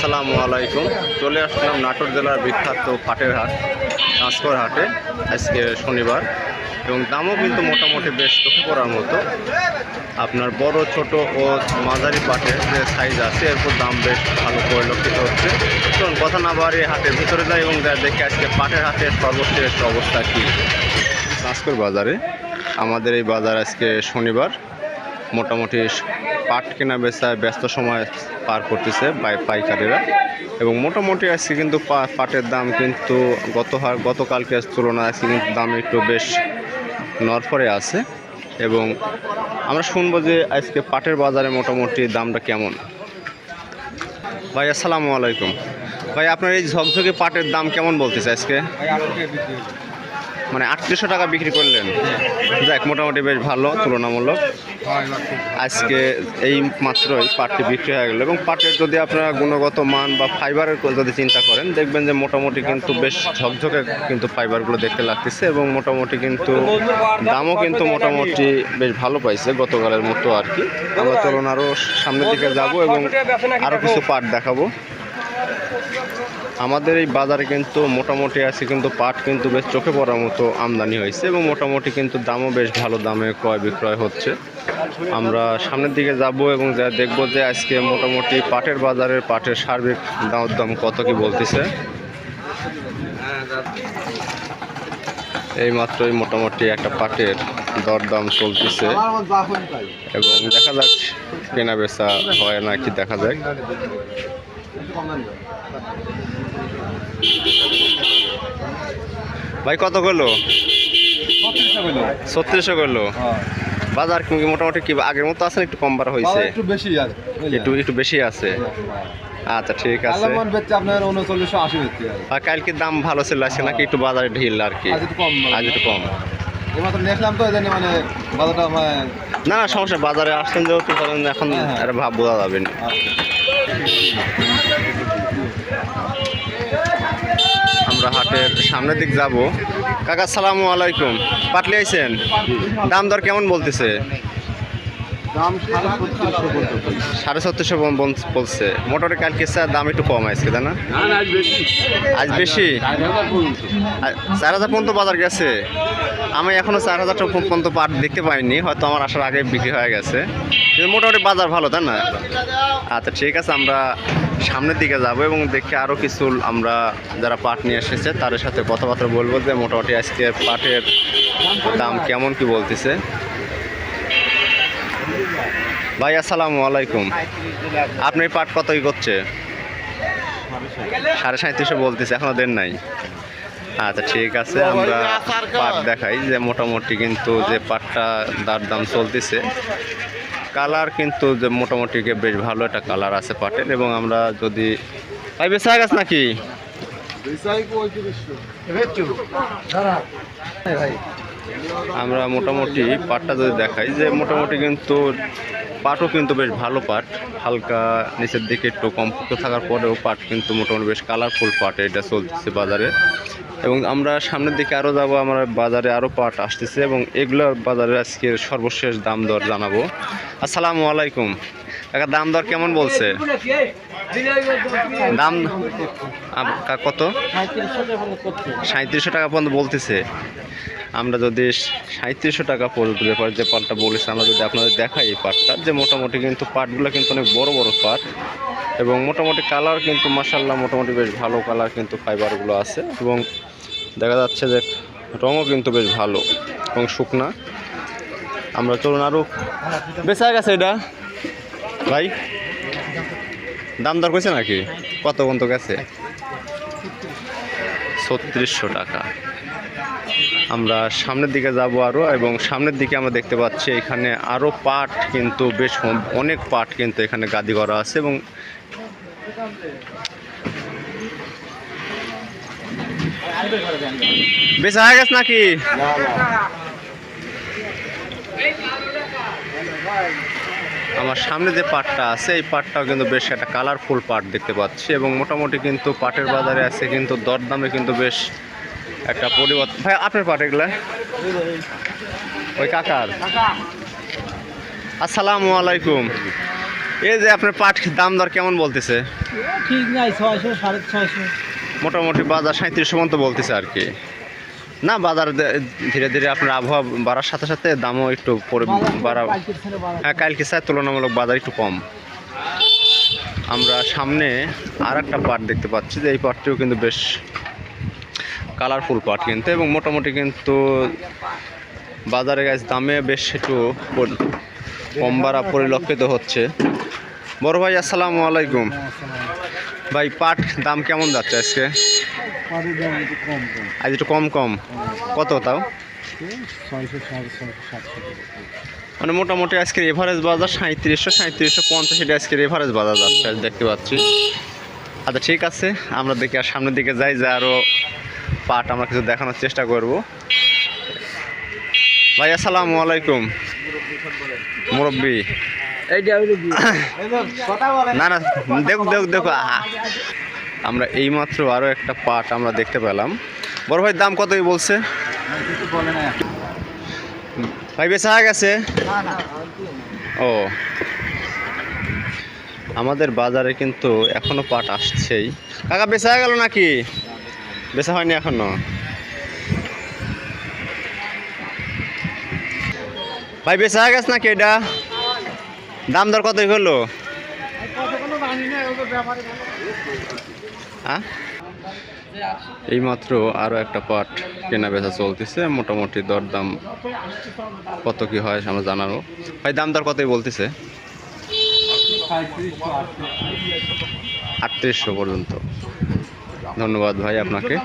আসসালামু আলাইকুম। চলে আসলাম নাটোর জেলার বিখ্যাত পাটের হাট কাঁচকর হাটে আজকে শনিবার, এবং দামও কিন্তু মোটামুটি বেশ চোখে পড়ার মতো। আপনার বড় ছোট ও মাঝারি পাটের যে সাইজ আছে এরপর দাম বেশ ভালো পরিলক্ষিত হচ্ছে। চলুন কথা না বাড়িয়ে হাটের ভিতরে যাই এবং দেখে আজকে পাটের হাটের সর্বশেষ অবস্থা কী। কাঁচকর বাজারে আমাদের এই বাজার আজকে শনিবার, মোটামুটি পাট কেনা বেচায় ব্যস্ত সময় পার করতেছে পাইকারেরা, এবং মোটামুটি আজকে কিন্তু পাটের দাম কিন্তু গতকালকে তুলনায় আজকে কিন্তু দাম একটু বেশ নড়ফড়ে আছে। এবং আমরা শুনবো যে আজকে পাটের বাজারে মোটামুটি দামটা কেমন। ভাই আসসালামু আলাইকুম। ভাই আপনার এই ঝকঝকে পাটের দাম কেমন বলতেছে আজকে? মানে 3800 টাকা বিক্রি করলেন, যাক মোটামুটি বেশ ভালো তুলনামূলক। আজকে এই মাত্রই পাটটি বিক্রি হয়ে গেল, এবং পাটের যদি আপনারা গুণগত মান বা ফাইবারের যদি চিন্তা করেন দেখবেন যে মোটামুটি কিন্তু বেশ ঝকঝকে কিন্তু ফাইবারগুলো দেখতে লাগতেছে, এবং মোটামুটি কিন্তু দামও কিন্তু মোটামুটি বেশ ভালো পাইছে গতকালের মতো আর কি। আমরা চলুন আরও সামনের দিকে যাব এবং আরও কিছু পাট দেখাবো। আমাদের এই বাজারে কিন্তু মোটামুটি আছে কিন্তু পাট কিন্তু বেশ চোখে পড়ার মতো আমদানি হয়েছে, এবং মোটামুটি কিন্তু দামও বেশ ভালো দামে ক্রয় বিক্রয় হচ্ছে। আমরা সামনের দিকে যাব এবং যা দেখব যে আজকে মোটামুটি পাটের বাজারের পাটের সার্বিক দাম কত কি বলতেছে। এই মাত্রই মোটামুটি একটা পাটের দরদাম চলতেছে, এবং দেখা যাক কেনা বেচা হয় না কি, দেখা যাক। ভাই কত করলো? 3600 করলো। বাজার মোটামুটি কি আগের মতো আছে, একটু কম বাড়া হয়েছে? একটু বেশি আছে। আচ্ছা ঠিক আছে। আর কালকে দাম ভালো ছিল আজকে নাকি একটু বাজারে ঢিল আর কি, আজ একটু কম। না না সমস্যা, বাজারে আসছেন যেহেতু এখন একটা ভাব বোঝা যাবে না। আমরা হাটের সামনের দিক যাব। কাকা আসসালামু আলাইকুম। পাটলি আইছেন, দাম দর কেমন বলতেছে? দাম 3600 বলছে। মোটরের কালকে দাম একটু কম আজকে, তাই না? আজ বেশি 4000 পর্যন্ত বাজার গেছে। আমি এখনো 4000 পর্যন্ত পাট দেখতে পাইনি, হয়তো আমার আসার আগে বিক্রি হয়ে গেছে, কিন্তু মোটামুটি বাজার ভালো, তাই না? আচ্ছা ঠিক আছে, আমরা সামনের দিকে যাব এবং দেখে আরও কিছু আমরা যারা পাট নিয়ে এসেছে তাদের সাথে কথাবার্তা বলবো যে মোটামুটি আজকে পাটের দাম কেমন কি বলতেছে। ভাই আসসালামু আলাইকুম। আপনি পাট কত কি করছে? 3750 বলতেছে, এখনো দেন নাই। আচ্ছা ঠিক আছে, আমরা পাট দেখাই যে মোটামুটি কিন্তু যে পাটটা দাম চলতেছে, কালার কিন্তু যে মোটামুটি বেশ ভালো একটা কালার আছে পাটের। এবং আমরা যদি ভাই বেচা গেছে নাকি? আমরা মোটামুটি পাটটা যদি দেখাই যে মোটামুটি কিন্তু পাটও কিন্তু বেশ ভালো পাট, হালকা নিচের দিকে একটু কমপক্ষ থাকার পরেও পাট কিন্তু মোটামুটি বেশ কালারফুল পাট এটা চলতেছে বাজারে। এবং আমরা সামনের দিকে আরও যাব, আমরা বাজারে আরও পাট আসতেছে এবং এগুলোর বাজারে আজকে সর্বশেষ দাম দর জানাবো। আসসালামু আলাইকুম। কাকা দাম দর কেমন বলছে? দাম কত? 3700 টাকা পর্যন্ত বলতেছে। আমরা যদি 3700 টাকা পর্যন্ত যে পাটটা বলেছে আমরা যদি আপনাদের দেখাই এই পাটটা, যে মোটামুটি কিন্তু পাটগুলো কিন্তু অনেক বড় বড় পাট, এবং মোটামুটি কালার কিন্তু মাশাআল্লাহ মোটামুটি বেশ ভালো কালার কিন্তু ফাইবারগুলো আছে, এবং দেখা যাচ্ছে যে রঙও কিন্তু বেশ ভালো এবং শুকনা। আমরা চলুন আরও বেচা গেছে এটা ভাই, দাম দর কইছে নাকি? কত পর্যন্ত গেছে? 3600 টাকা। আমরা সামনের দিকে যাব আরও, এবং সামনের দিকে আমরা দেখতে পাচ্ছি এখানে আরও পাট কিন্তু বেশ অনেক পাট কিন্তু এখানে গাদি করা আছে, এবং বেশ হয়ে গেছে নাকি? আমার সামনে যে পাটটা আছে এই পাটটাও কিন্তু বেশ একটা কালারফুল পাট দেখতে পাচ্ছি, এবং মোটামুটি কিন্তু পাটের বাজারে আছে কিন্তু দরদামে কিন্তু বেশ একটা পরিবর্তন। ভাই আপনার পাট এগুলা? ওই কাকার। আসসালামু আলাইকুম। এই যে আপনার পাট দাম দর কেমন বলতেছে? ঠিক নাই, 600 650। মোটামুটি বাজার 3700 পর্যন্ত বলতেছে আর কি। না বাজার ধীরে ধীরে আপনার আবহাওয়া বাড়ার সাথে সাথে দামও একটু বাড়া। হ্যাঁ, কালকে স্যার তুলনামূলক বাজার একটু কম। আমরা সামনে আর একটা পাট দেখতে পাচ্ছি যে এই পাটটিও কিন্তু বেশ কালারফুল পাট কিন্তু, এবং মোটামুটি কিন্তু বাজারে গাছ দামে বেশ একটু কম বাড়া পরিলক্ষিত হচ্ছে। বড় ভাই আসসালামু আলাইকুম। ভাই পাট দাম কেমন যাচ্ছে আজকে? আজ একটু কম কম। কত তাও? 600 700। মানে মোটামুটি আজকের এভারেজ বাজার 3750 এটা আজকের এভারেজ বাজার যাচ্ছে আজ দেখতে পাচ্ছি। আচ্ছা ঠিক আছে, আমরা দেখি আর সামনের দিকে যাই, যে আরও পাট আমরা কিছু দেখানোর চেষ্টা করব। ভাই আসসালামু আলাইকুম। মুরব্বী না না, দেখো দেখো দেখো, আমরা এইমাত্র আরও একটা পাট আমরা দেখতে পেলাম। বড় ভাই দাম কতই বলছে? ভাই বেচা হয়ে গেছে? ও, আমাদের বাজারে কিন্তু এখনো পাট আসছেই। কাকা বেচা হয়ে গেল নাকি? বেচা হয়নি এখনো। ভাই বেচা হয়ে গেছে নাকি? এটা দাম দর কতই হলো? হ্যাঁ, এইমাত্র আরও একটা পাট কেনা বেচা চলতেছে। মোটামুটি দরদাম কত কি হয় আমরা জানাবো। ভাই দাম দর কতই বলতেছে? 3800 পর্যন্ত। ধন্যবাদ ভাই আপনাকে।